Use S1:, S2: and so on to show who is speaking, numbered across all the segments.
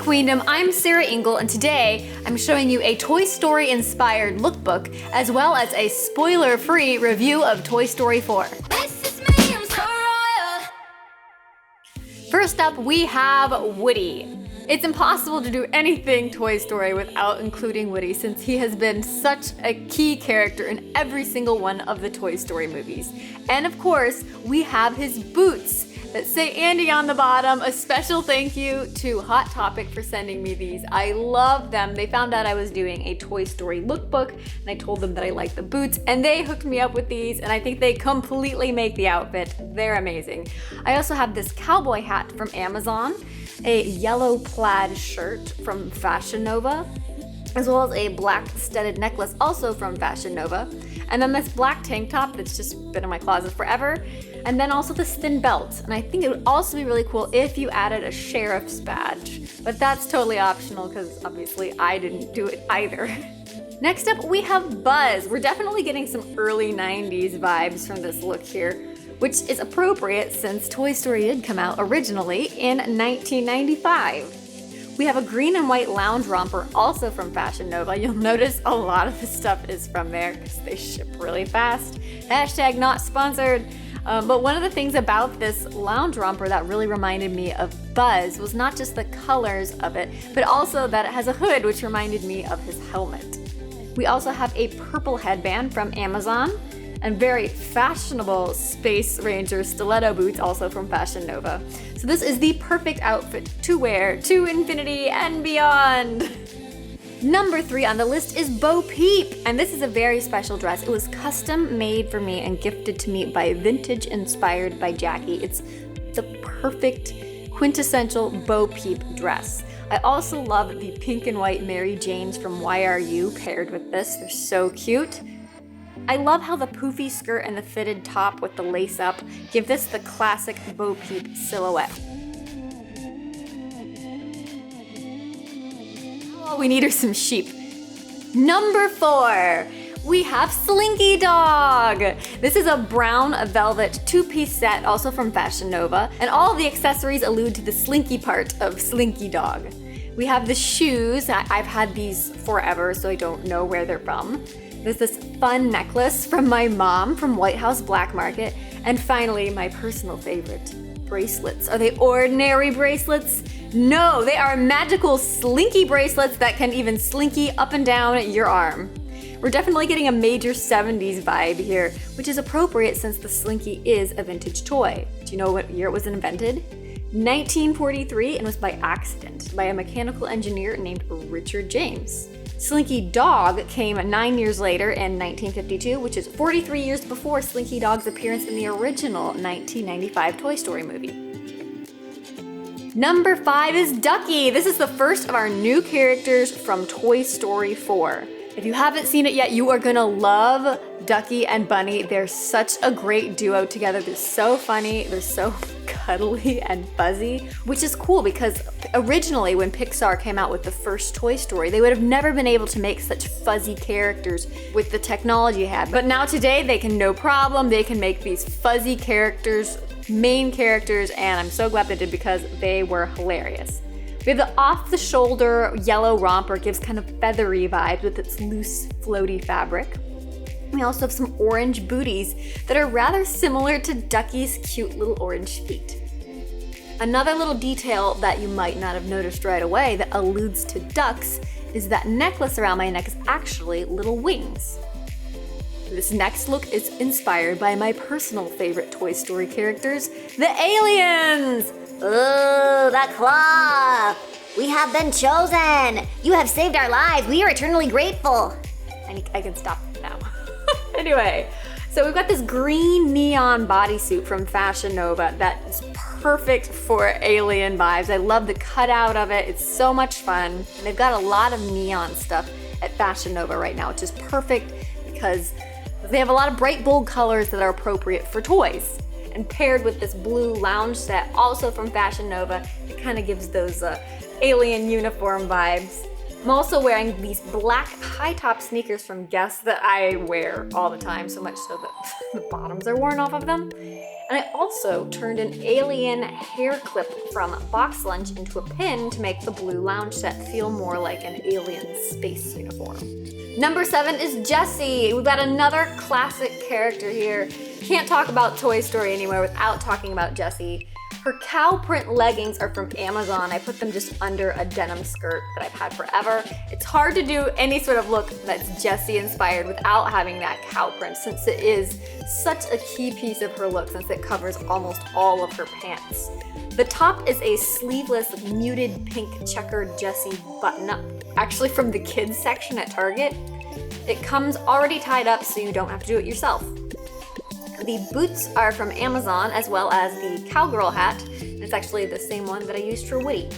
S1: Queendom, I'm Sarah Engel, and today I'm showing you a Toy Story inspired lookbook, as well as a spoiler-free review of Toy Story 4.
S2: This is me, I'm so royal.
S1: First up, we have Woody. It's impossible to do anything Toy Story without including Woody, since he has been such a key character in every single one of the Toy Story movies. And of course, we have his boots that say Andy on the bottom. A special thank you to Hot Topic for sending me these. I love them. They found out I was doing a Toy Story lookbook, and I told them that I liked the boots, and they hooked me up with these, and I think they completely make the outfit. They're amazing. I also have this cowboy hat from Amazon, a yellow plaid shirt from Fashion Nova, as well as a black studded necklace also from Fashion Nova, and then this black tank top that's just been in my closet forever, and then also this thin belt. And I think it would also be really cool if you added a sheriff's badge, but that's totally optional because obviously I didn't do it either. Next up, we have Buzz. We're definitely getting some early 90s vibes from this look here, which is appropriate since Toy Story did come out originally in 1995. We have a green and white lounge romper also from Fashion Nova. You'll notice a lot of the stuff is from there because they ship really fast. Hashtag not sponsored. But one of the things about this lounge romper that really reminded me of Buzz was not just the colors of it, but also that it has a hood, which reminded me of his helmet. We also have a purple headband from Amazon, and very fashionable Space Ranger stiletto boots also from Fashion Nova. So this is the perfect outfit to wear to infinity and beyond. Number 3 on the list is Bo Peep, and this is a very special dress. It was custom made for me and gifted to me by Vintage Inspired by Jackie. It's the perfect quintessential Bo Peep dress. I also love the pink and white Mary Janes from YRU paired with this. They're so cute. I love how the poofy skirt and the fitted top with the lace up give this the classic Bo Peep silhouette. All we need are some sheep. Number 4, we have Slinky Dog. This is a brown velvet 2-piece set, also from Fashion Nova, and all the accessories allude to the slinky part of Slinky Dog. We have the shoes. I've had these forever, so I don't know where they're from. There's this fun necklace from my mom from White House Black Market. And finally, my personal favorite, bracelets. Are they ordinary bracelets? No, they are magical slinky bracelets that can even slinky up and down your arm. We're definitely getting a major 70s vibe here, which is appropriate since the slinky is a vintage toy. Do you know what year it was invented? 1943, and was by accident by a mechanical engineer named Richard James. Slinky Dog came 9 years later in 1952, which is 43 years before Slinky Dog's appearance in the original 1995 Toy Story movie. Number 5 is Ducky. This is the first of our new characters from Toy Story 4. If you haven't seen it yet, you are gonna love Ducky and Bunny. They're such a great duo together. They're so funny, they're so cuddly and fuzzy, which is cool because originally when Pixar came out with the first Toy Story, they would have never been able to make such fuzzy characters with the technology they had. But now today they can, no problem, they can make these fuzzy characters, main characters, and I'm so glad they did because they were hilarious. We have the off-the-shoulder yellow romper, gives kind of feathery vibes with its loose, floaty fabric. We also have some orange booties that are rather similar to Ducky's cute little orange feet. Another little detail that you might not have noticed right away that alludes to ducks is that necklace around my neck is actually little wings. This next look is inspired by my personal favorite Toy Story characters, the aliens!
S3: Ooh, the claw! We have been chosen! You have saved our lives! We are eternally grateful!
S1: I can stop now. Anyway, so we've got this green neon bodysuit from Fashion Nova that is perfect for alien vibes. I love the cutout of it. It's so much fun. And they've got a lot of neon stuff at Fashion Nova right now, which is perfect because they have a lot of bright, bold colors that are appropriate for toys. And paired with this blue lounge set, also from Fashion Nova, it kind of gives those alien uniform vibes. I'm also wearing these black high-top sneakers from Guess that I wear all the time, so much so that the bottoms are worn off of them. And I also turned an alien hair clip from Box Lunch into a pin to make the blue lounge set feel more like an alien space uniform. Number 7 is Jessie. We've got another classic character here. Can't talk about Toy Story anywhere without talking about Jessie. Her cow print leggings are from Amazon. I put them just under a denim skirt that I've had forever. It's hard to do any sort of look that's Jessie inspired without having that cow print, since it is such a key piece of her look, since it covers almost all of her pants. The top is a sleeveless muted pink checkered Jessie button-up, actually from the kids section at Target. It comes already tied up so you don't have to do it yourself. The boots are from Amazon, as well as the cowgirl hat. It's actually the same one that I used for Woody.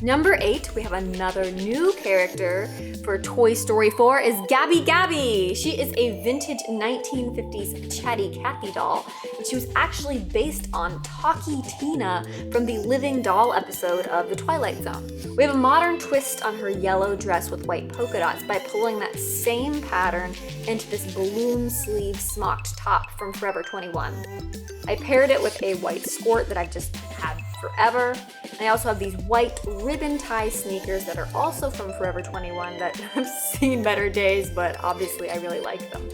S1: Number 8, we have another new character for Toy Story 4 is Gabby Gabby. She is a vintage 1950s Chatty Cathy doll, and she was actually based on Talkie Tina from the Living Doll episode of The Twilight Zone. We have a modern twist on her yellow dress with white polka dots by pulling that same pattern into this balloon sleeve smocked top from Forever 21. I paired it with a white skirt that I've just had forever. And I also have these white ribbon tie sneakers that are also from Forever 21 that have seen better days, but obviously I really like them.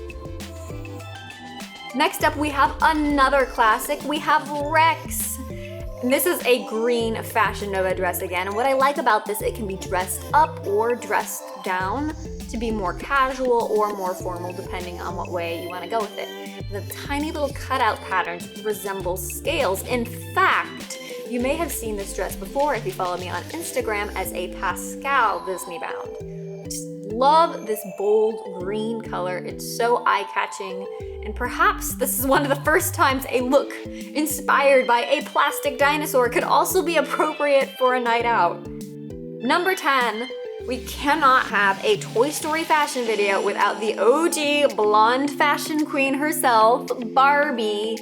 S1: Next up, we have another classic. We have Rex. And this is a green Fashion Nova dress again. And what I like about this, it can be dressed up or dressed down to be more casual or more formal, depending on what way you want to go with it. The tiny little cutout patterns resemble scales. In fact, you may have seen this dress before if you follow me on Instagram as a Pascal Disney bound. Just love this bold green color. It's so eye-catching. And perhaps this is one of the first times a look inspired by a plastic dinosaur could also be appropriate for a night out. Number 10, we cannot have a Toy Story fashion video without the OG blonde fashion queen herself, Barbie.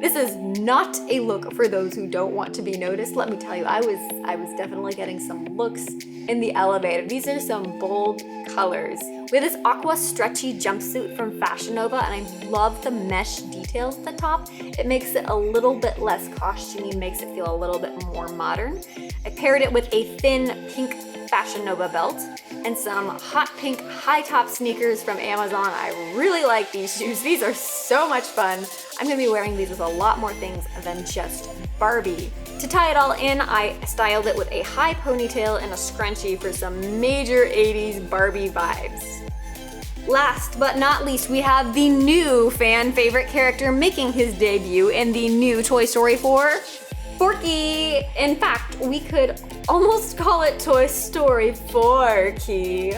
S1: This is not a look for those who don't want to be noticed. Let me tell you, I was definitely getting some looks in the elevator. These are some bold colors. We have this aqua stretchy jumpsuit from Fashion Nova, and I love the mesh details at the top. It makes it a little bit less costumey, makes it feel a little bit more modern. I paired it with a thin pink Fashion Nova belt and some hot pink high top sneakers from Amazon. I really like these shoes. These are so much fun. I'm gonna be wearing these with a lot more things than just Barbie. To tie it all in, I styled it with a high ponytail and a scrunchie for some major 80s Barbie vibes. Last but not least, we have the new fan favorite character making his debut in the new Toy Story 4, Forky. In fact, we could almost call it Toy Story 4-ky.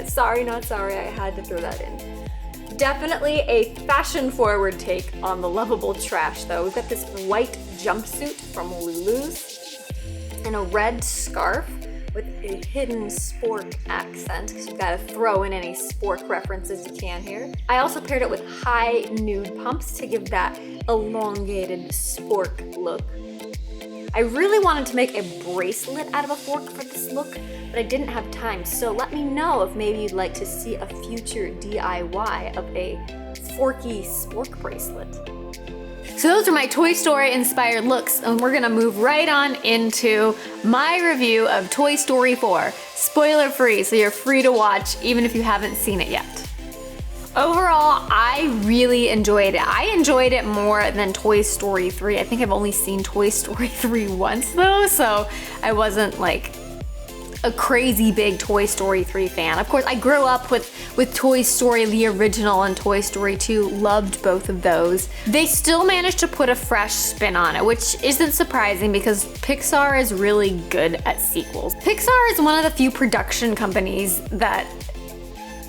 S1: Sorry, not sorry, I had to throw that in. Definitely a fashion-forward take on the lovable trash, though. We've got this white jumpsuit from Lulu's and a red scarf with a hidden spork accent, because you've got to throw in any spork references you can here. I also paired it with high nude pumps to give that elongated spork look. I really wanted to make a bracelet out of a fork for this look, but I didn't have time, so let me know if maybe you'd like to see a future DIY of a forky spork bracelet. So those are my Toy Story inspired looks, and we're gonna move right on into my review of Toy Story 4. Spoiler free, so you're free to watch even if you haven't seen it yet. Overall, I really enjoyed it. I enjoyed it more than Toy Story 3. I think I've only seen Toy Story 3 once though, so I wasn't like a crazy big Toy Story 3 fan. Of course, I grew up with Toy Story, the original, and Toy Story 2, loved both of those. They still managed to put a fresh spin on it, which isn't surprising because Pixar is really good at sequels. Pixar is one of the few production companies that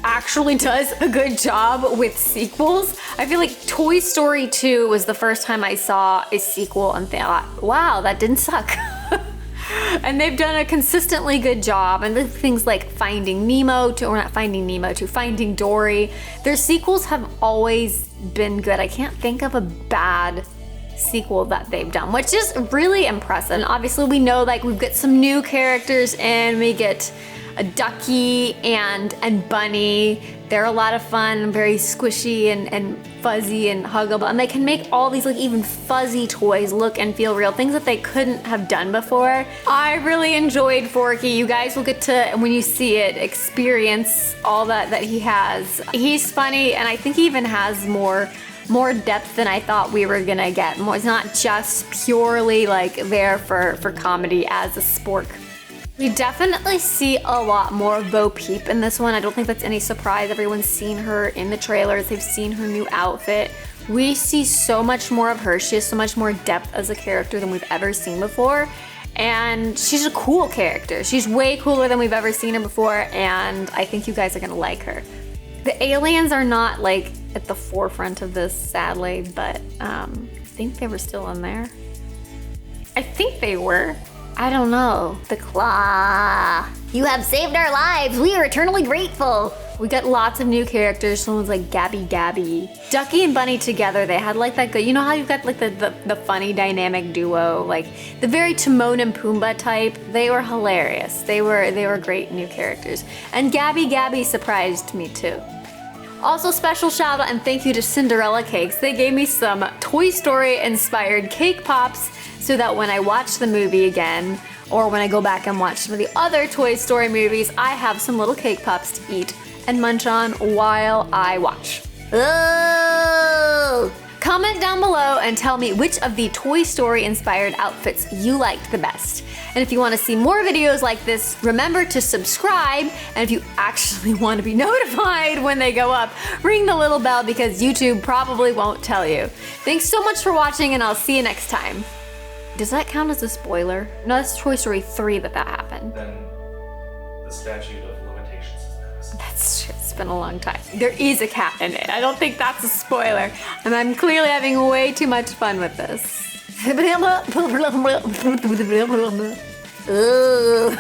S1: actually does a good job with sequels. I feel like Toy Story 2 was the first time I saw a sequel and thought, wow, that didn't suck. And they've done a consistently good job, and things like Finding Dory. Their sequels have always been good. I can't think of a bad sequel that they've done, which is really impressive. And obviously we know like we've got some new characters in. We get a Ducky and Bunny. They're a lot of fun, very squishy and fuzzy and huggable, and they can make all these like even fuzzy toys look and feel real, things that they couldn't have done before. I really enjoyed Forky. You guys will get to, when you see it, experience all that he has. He's funny, and I think he even has more depth than I thought we were gonna get. It's not just purely like there for comedy as a spork. We definitely see a lot more of Bo Peep in this one. I don't think that's any surprise. Everyone's seen her in the trailers. They've seen her new outfit. We see so much more of her. She has so much more depth as a character than we've ever seen before. And she's a cool character. She's way cooler than we've ever seen her before, and I think you guys are gonna like her. The aliens are not like at the forefront of this, sadly, but I think they were still in there. I think they were. I don't know.
S3: The claw. You have saved our lives. We are eternally grateful.
S1: We got lots of new characters. Someone's like Gabby Gabby. Ducky and Bunny together, they had like that good, you know how you've got like the funny dynamic duo, like the very Timon and Pumbaa type. They were hilarious. They were great new characters. And Gabby Gabby surprised me too. Also, special shout out and thank you to Cinderella Cakes. They gave me some Toy Story inspired cake pops so that when I watch the movie again, or when I go back and watch some of the other Toy Story movies, I have some little cake pops to eat and munch on while I watch.
S3: Oh!
S1: Comment down below and tell me which of the Toy Story inspired outfits you liked the best. And if you want to see more videos like this, remember to subscribe. And if you actually want to be notified when they go up, ring the little bell because YouTube probably won't tell you. Thanks so much for watching, and I'll see you next time. Does that count as a spoiler? No, that's Toy Story 3 that happened.
S4: Then the statute of limitations is passed.
S1: That's true. It's been a long time. There is a cat in it. I don't think that's a spoiler. And I'm clearly having way too much fun with this.
S3: Ooh.